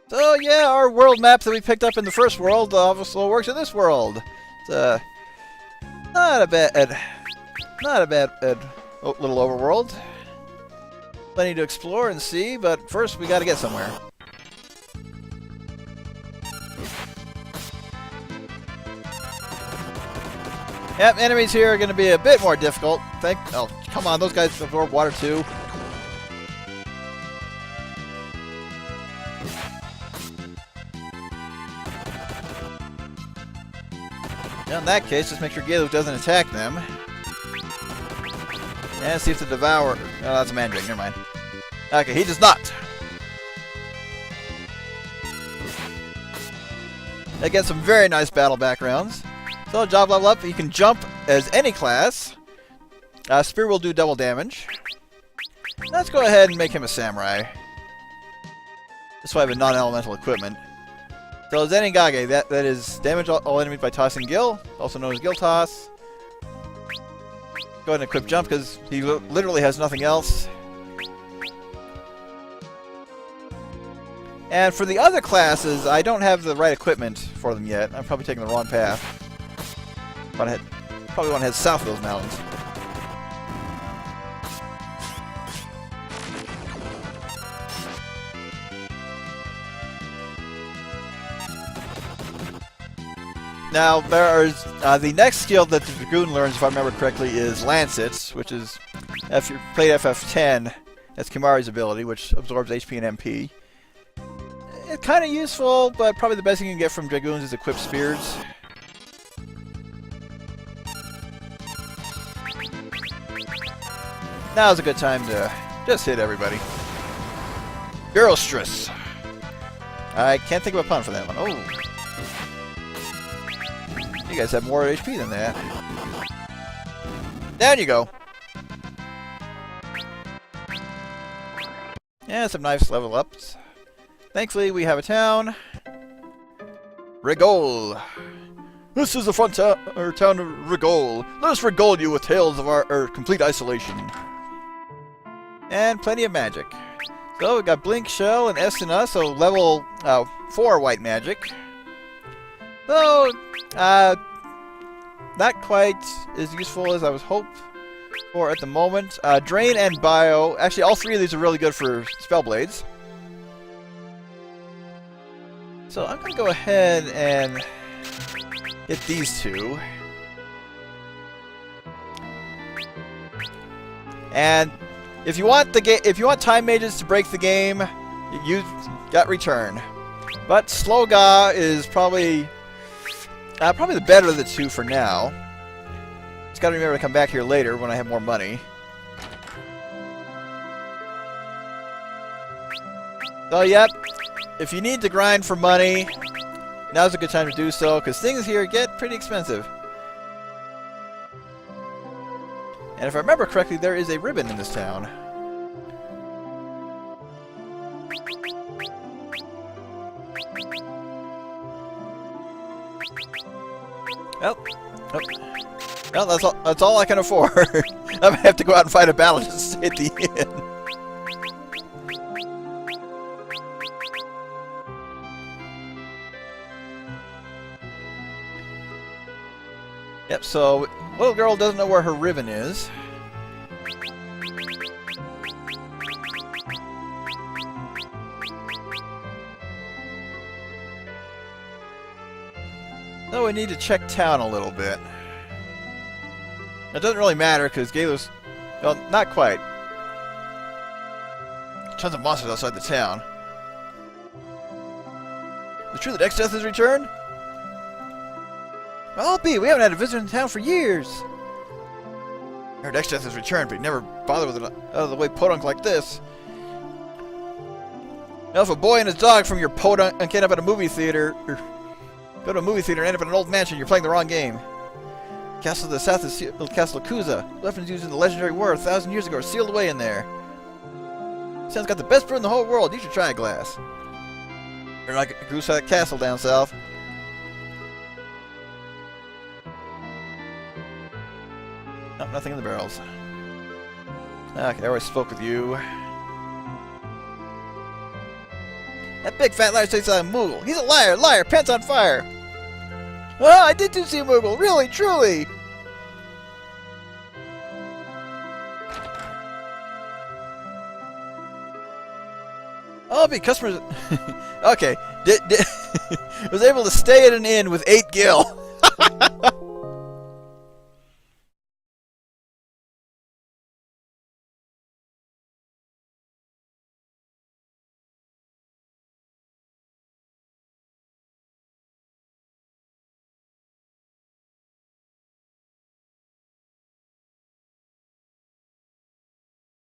So yeah, our world map that we picked up in the first world also works in this world. It's not a bad little overworld. Plenty to explore and see, but first we got to get somewhere. Yep, enemies here are going to be a bit more difficult. Oh, come on, those guys absorb water too. In that case, just make sure Galuf doesn't attack them. And see if the Devour... Oh, that's a Mandrake, never mind. Okay, he does not! They get some very nice battle backgrounds. So, job level up, you can jump as any class. Spear will do double damage. Let's go ahead and make him a Samurai. This way I have a non-elemental equipment. So Zenigage, that is damage all enemies by tossing Gil, also known as Gil Toss. Go ahead and equip Jump because he literally has nothing else. And for the other classes, I don't have the right equipment for them yet. I'm probably taking the wrong path. Probably want to head south of those mountains. Now, there's the next skill that the Dragoon learns, if I remember correctly, is Lancets, which is, if you played FF10, that's Kimahri's ability, which absorbs HP and MP. It's kind of useful, but probably the best you can get from Dragoons is equip Spears. Now's a good time to just hit everybody. Girlstress. I can't think of a pun for that one. Oh. You guys have more HP than that. Down you go. Yeah, some nice level ups. Thankfully, we have a town. Rigol. This is the front town of Rigol. Let us regale you with tales of our complete isolation. And plenty of magic. So we got Blink, Shell, and Estina, so level 4 white magic. So, not quite as useful as I was hoping for at the moment. Drain and Bio. Actually, all three of these are really good for Spellblades. So I'm going to go ahead and hit these two. And if you want Time Mages to break the game, you got Return. But Sloga is probably the better of the two for now. Just gotta remember to come back here later when I have more money. So, yep. If you need to grind for money, now's a good time to do so, because things here get pretty expensive. And if I remember correctly, there is a ribbon in this town. Well, that's all I can afford. I'm gonna have to go out and fight a battle just to hit the inn. Yep, so little girl doesn't know where her ribbon is. So we need to check town a little bit. It doesn't really matter because Galuf's, well, not quite. Tons of monsters outside the town. Is it true that X-Death has returned? Well, I'll be. We haven't had a visitor in town for years. I heard X-Death has returned, but he never bothered with an out-of-the-way podunk like this. Now, if a boy and his dog from your podunk can't up at a movie theater, or go to a movie theater and end up in an old mansion, you're playing the wrong game. Castle to the south is Castle Kuza. Weapons used in the legendary war 1,000 years ago are sealed away in there. Sounds got the best brew in the whole world. You should try a glass. You're like a goose at castle down south. Nope, nothing in the barrels. Okay, I already spoke with you. That big fat liar says I'm a Moogle. He's a liar, liar, pants on fire. Well, I did see a Moogle, really, truly. Oh, be customers. Okay, was able to stay at an inn with 8 gil.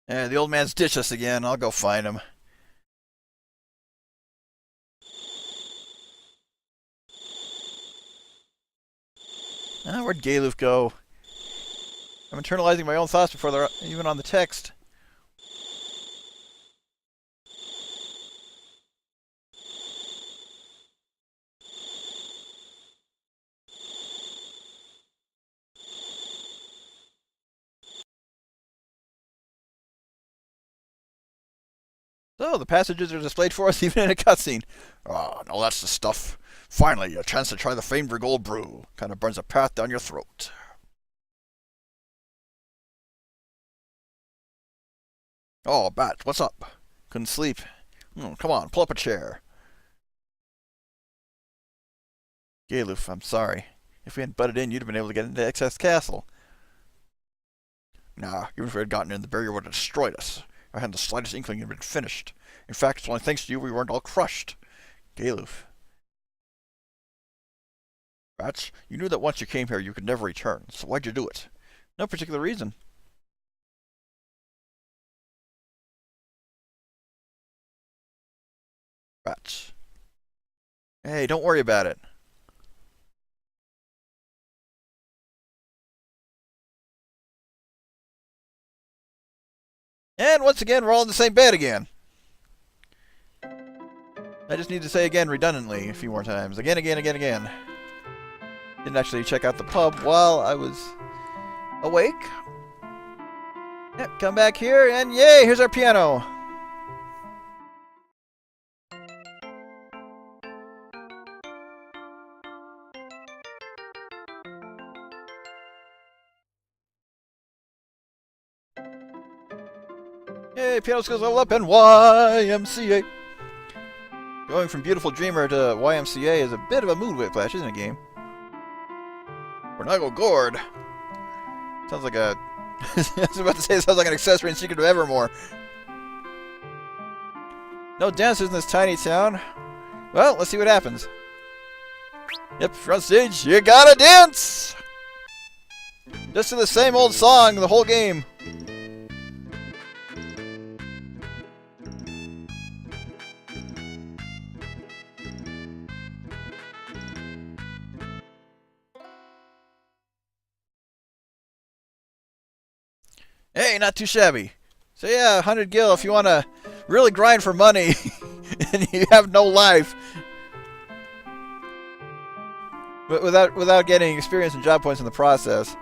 Yeah, the old man's ditched us again. I'll go find him. Where'd Galuf go? I'm internalizing my own thoughts before they're even on the text. So, the passages are displayed for us even in a cutscene. Ah, no, that's the stuff. Finally, a chance to try the famed Gold brew. Kind of burns a path down your throat. Oh, Bat, what's up? Couldn't sleep. Come on, pull up a chair. Galuf, I'm sorry. If we hadn't butted in, you'd have been able to get into Excess Castle. Nah, even if we had gotten in, the barrier would have destroyed us. I hadn't the slightest inkling it had been finished. In fact, it's only thanks to you we weren't all crushed. Galuf. Bats, you knew that once you came here you could never return, so why'd you do it? No particular reason. Bats. Hey, don't worry about it. And once again, we're all in the same bed again. I just need to say again redundantly a few more times. Again, again, again, again. Didn't actually check out the pub while I was awake. Yep, come back here, and yay, here's our piano. Yay, piano skills level up, and YMCA. Going from Beautiful Dreamer to YMCA is a bit of a mood whiplash, isn't it, game? Bernago Gourd. Sounds like a... I was about to say it sounds like an accessory in Secret of Evermore. No dancers in this tiny town. Well, let's see what happens. Yep, front stage, you gotta dance! Just to the same old song the whole game. Hey, not too shabby. So yeah, 100 gil if you want to really grind for money and you have no life. But without getting experience and job points in the process.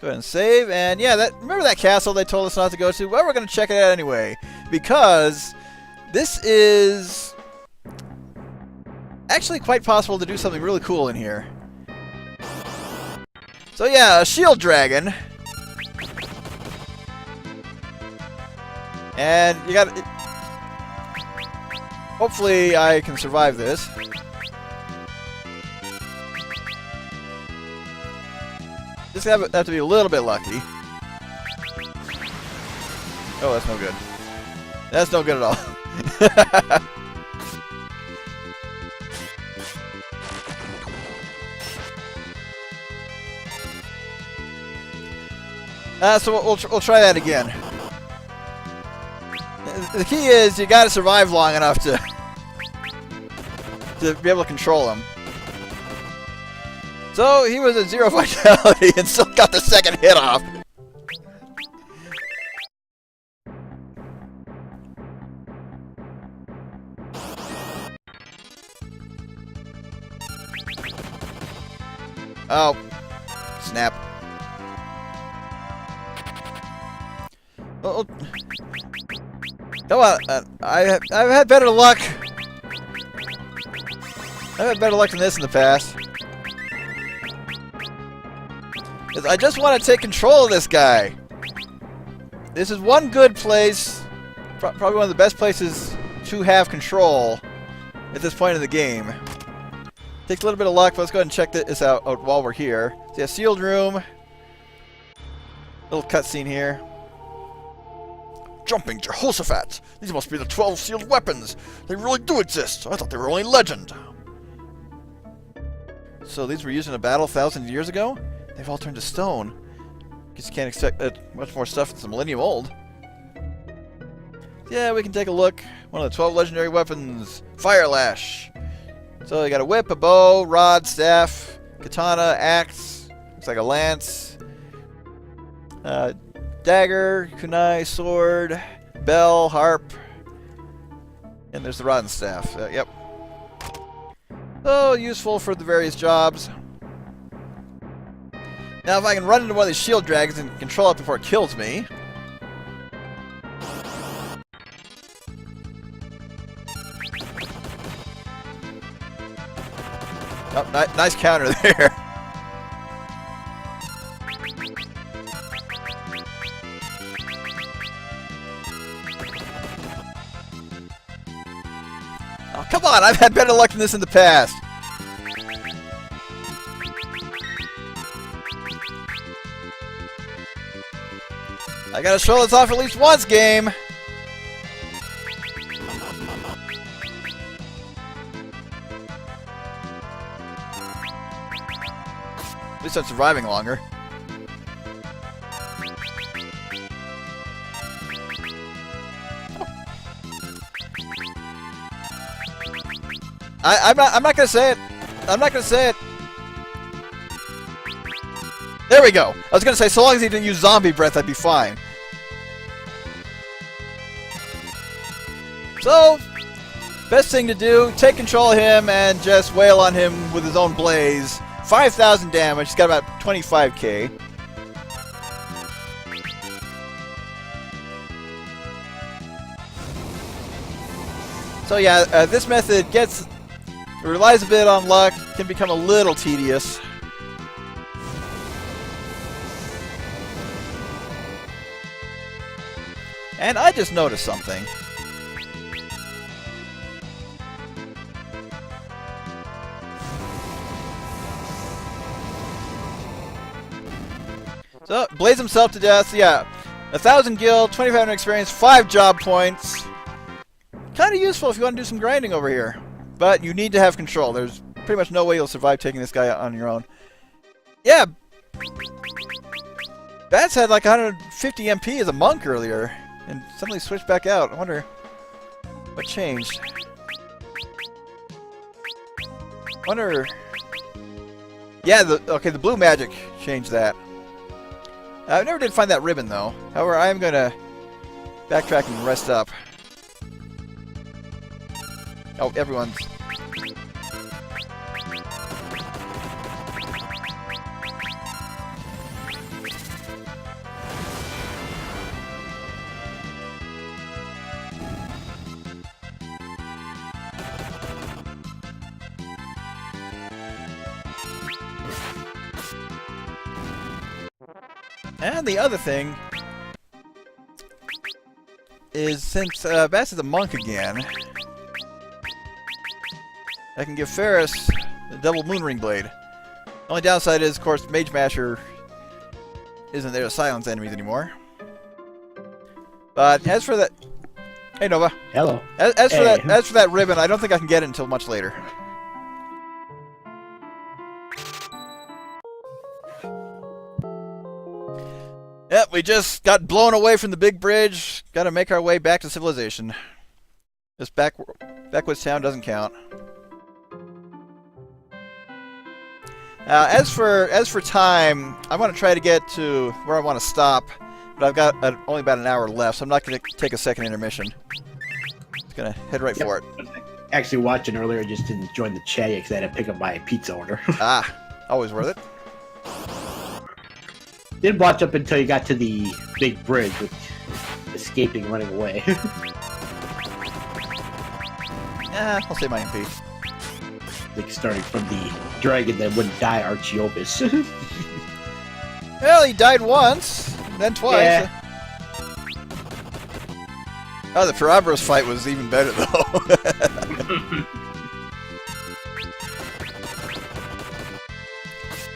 Go ahead and save, and yeah, remember that castle they told us not to go to? Well, we're going to check it out anyway, because this is actually quite possible to do something really cool in here. So yeah, a shield dragon. And you got... Hopefully I can survive this. Just have to be a little bit lucky. Oh, that's no good. That's no good at all. So we'll try that again. The key is you gotta survive long enough to be able to control him. So he was at 0 vitality and still got the second hit off. Oh, snap. Oh, come on! I've had better luck. I've had better luck than this in the past. I just want to take control of this guy. This is one good place, probably one of the best places to have control at this point in the game. Takes a little bit of luck, but let's go ahead and check this out while we're here. So yeah, sealed room. Little cutscene here. Jumping Jehoshaphat! These must be the 12 sealed weapons! They really do exist! I thought they were only legend! So these were used in a battle 1,000 years ago? They've all turned to stone. Guess you can't expect much more stuff that's a millennium old. Yeah, we can take a look. One of the 12 legendary weapons. Fire Lash! So you got a whip, a bow, rod, staff, katana, axe, looks like a lance, dagger, kunai, sword, bell, harp, and there's the rod and staff. Yep. So useful for the various jobs. Now if I can run into one of these shield dragons and control it before it kills me. Oh, nice counter there. Oh, come on! I've had better luck than this in the past. I gotta show this off at least once, game. At least I'm surviving longer. I'm not gonna say it. I'm not gonna say it. There we go. I was gonna say, so long as he didn't use zombie breath, I'd be fine. So, best thing to do, take control of him and just wail on him with his own blaze. 5,000 damage. He's got about 25k. So yeah, this method relies a bit on luck, can become a little tedious. And I just noticed something. So, blaze himself to death, yeah. 1,000 gil, 2,500 experience, 5 job points. Kind of useful if you want to do some grinding over here. But you need to have control. There's pretty much no way you'll survive taking this guy on your own. Yeah. Bats had like 150 MP as a monk earlier. And suddenly switched back out. I wonder what changed. Wonder... Yeah, the blue magic changed that. I never did find that ribbon, though. However, I am going to backtrack and rest up. Oh, everyone's... And the other thing is, since Bass is a monk again, I can give Ferris the double Moonring Blade. The only downside is, of course, Mage Masher isn't there to silence enemies anymore. But as for that... Hey, Nova. Hello. As for that ribbon, I don't think I can get it until much later. Yep, we just got blown away from the big bridge. Got to make our way back to civilization. This backwoods town doesn't count. As for time, I want to try to get to where I want to stop, but I've got only about an hour left, so I'm not going to take a second intermission. Just gonna head right for it. Actually, watching earlier, I just didn't join the chat because I had to pick up my pizza order. Always worth it. Didn't watch up until you got to the big bridge, which escaping, running away. I'll save my MP. Like starting from the dragon that wouldn't die, Archeobus. Well, he died once, then twice. Yeah. Oh, the Paraboros fight was even better, though.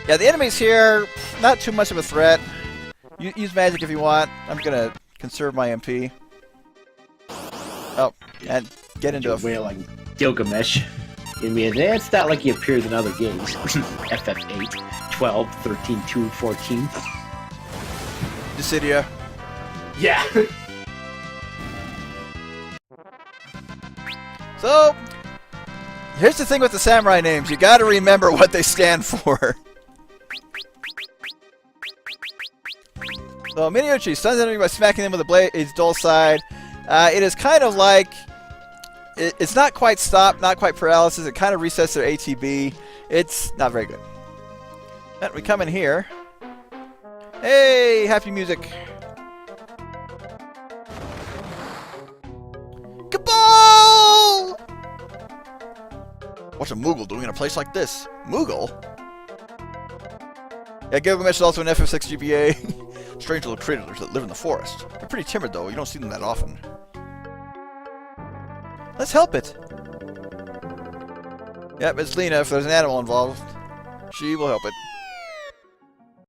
Yeah, the enemies here, not too much of a threat. Use magic if you want. I'm gonna conserve my MP. Oh, and get into a whale like Gilgamesh. I mean, it's not like he appears in other games. FF8, 12, 13, 2, 14. Dissidia. Yeah. So, here's the thing with the samurai names. You gotta remember what they stand for. So, Miniuchi stuns enemy by smacking them with a blade's dull side. It is kind of like... It's not quite stop, not quite paralysis. It kind of resets their ATB. It's not very good. And we come in here. Hey, happy music. Kabal! What's a Moogle doing in a place like this? Moogle? Yeah, Gilgamesh is also an FF6 GPA. Strange little critters that live in the forest. They're pretty timid, though. You don't see them that often. Let's help it. Yep, it's Lena. If there's an animal involved, she will help it.